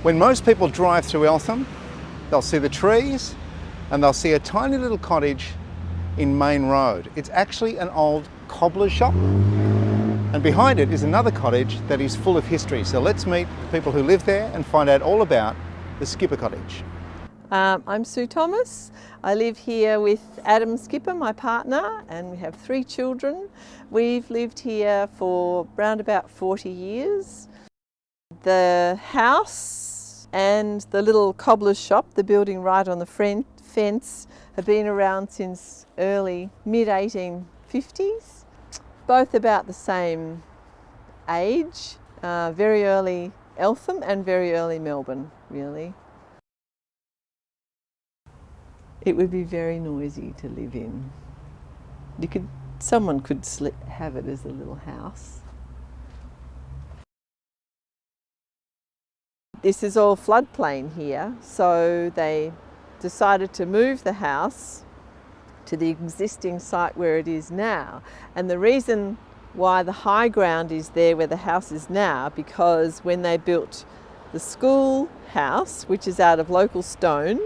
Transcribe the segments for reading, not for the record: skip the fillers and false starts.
When most people drive through Eltham, they'll see the trees and they'll see a tiny little cottage in Main Road. It's actually an old cobbler's shop, and behind it is another cottage that is full of history. So let's meet the people who live there and find out all about the Skipper Cottage. I'm Sue Thomas. I live here with Adam Skipper, my partner, and we have 3 children. We've lived here for around about 40 years. The house and the little cobbler's shop, the building right on the front fence, have been around since early mid-1850s, both about the same age, very early Eltham and very early Melbourne, really. It would be very noisy to live in. Someone could have it as a little house. This is all floodplain here, so they decided to move the house to the existing site where it is now. And the reason why the high ground is there where the house is now, because when they built the school house, which is out of local stone,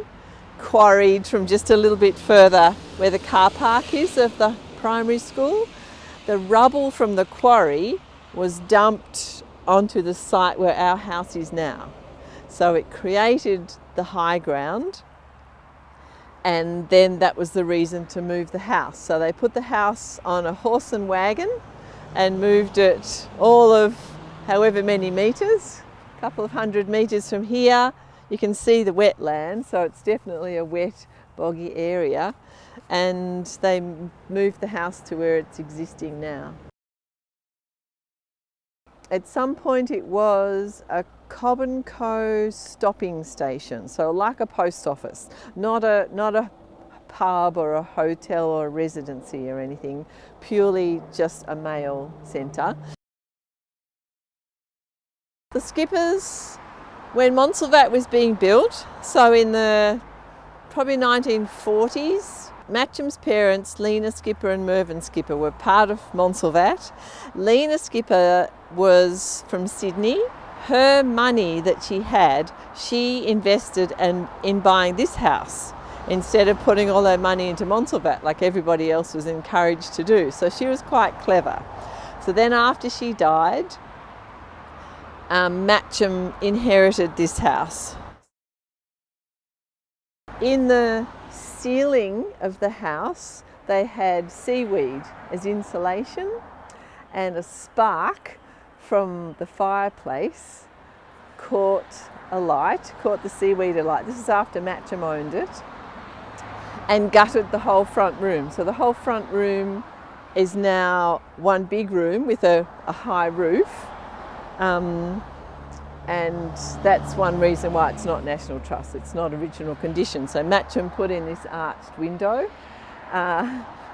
quarried from just a little bit further where the car park is of the primary school, the rubble from the quarry was dumped onto the site where our house is now. So it created the high ground, and then that was the reason to move the house. So they put the house on a horse and wagon and moved it all of however many metres, a couple of 100 metres from here. You can see the wetland, so it's definitely a wet, boggy area, and they moved the house to where it's existing now. At some point it was a Cobb & Co stopping station, so like a post office, not a pub or a hotel or a residency or anything, purely just a mail centre. The Skippers, when Montsalvat was being built, so in the probably 1940s, Matcham's parents, Lena Skipper and Mervyn Skipper, were part of Montsalvat. Lena Skipper was from Sydney. Her money that she had, she invested in buying this house instead of putting all her money into Montsalvat like everybody else was encouraged to do. So she was quite clever. So then after she died, Matcham inherited this house. In the ceiling of the house, they had seaweed as insulation, and a spark from the fireplace caught the seaweed alight. This is after Matcham owned it, and gutted the whole front room. So the whole front room is now one big room with a high roof. And that's one reason why it's not National Trust. It's not original condition. So Matcham put in this arched window.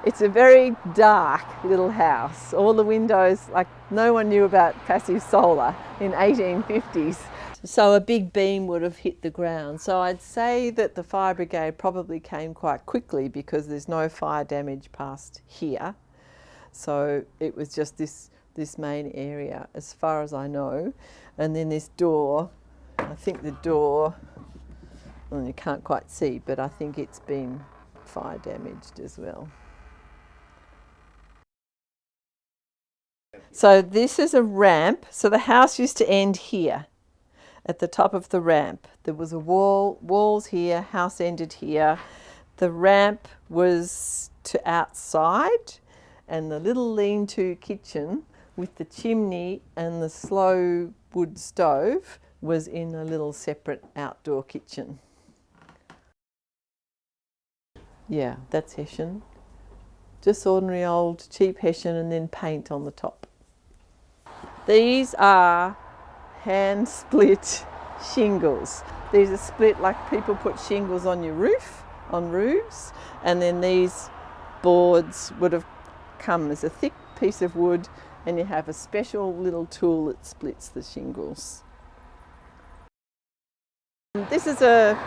It's a very dark little house. All the windows, like no one knew about passive solar in 1850s. So a big beam would have hit the ground. So I'd say that the fire brigade probably came quite quickly because there's no fire damage past here. So it was just this main area as far as I know. And then this door, I think the door, well, you can't quite see, but I think it's been fire damaged as well. So this is a ramp. So the house used to end here at the top of the ramp. There was a walls here, house ended here. The ramp was to outside, and the little lean-to kitchen with the chimney and the slow wood stove was in a little separate outdoor kitchen. Yeah, that's Hessian. Just ordinary old cheap Hessian, and then paint on the top. These are hand split shingles. These are split like people put shingles on your roof, on roofs, and then these boards would have come as a thick piece of wood, and you have a special little tool that splits the shingles. This is a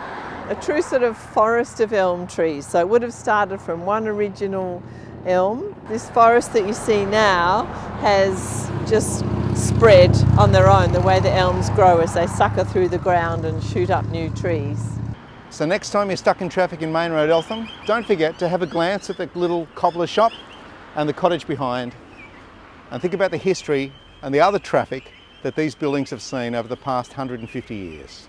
a true sort of forest of elm trees. So it would have started from one original elm. This forest that you see now has just spread on their own, the way the elms grow as they sucker through the ground and shoot up new trees. So next time you're stuck in traffic in Main Road, Eltham, don't forget to have a glance at the little cobbler shop and the cottage behind, and think about the history and the other traffic that these buildings have seen over the past 150 years.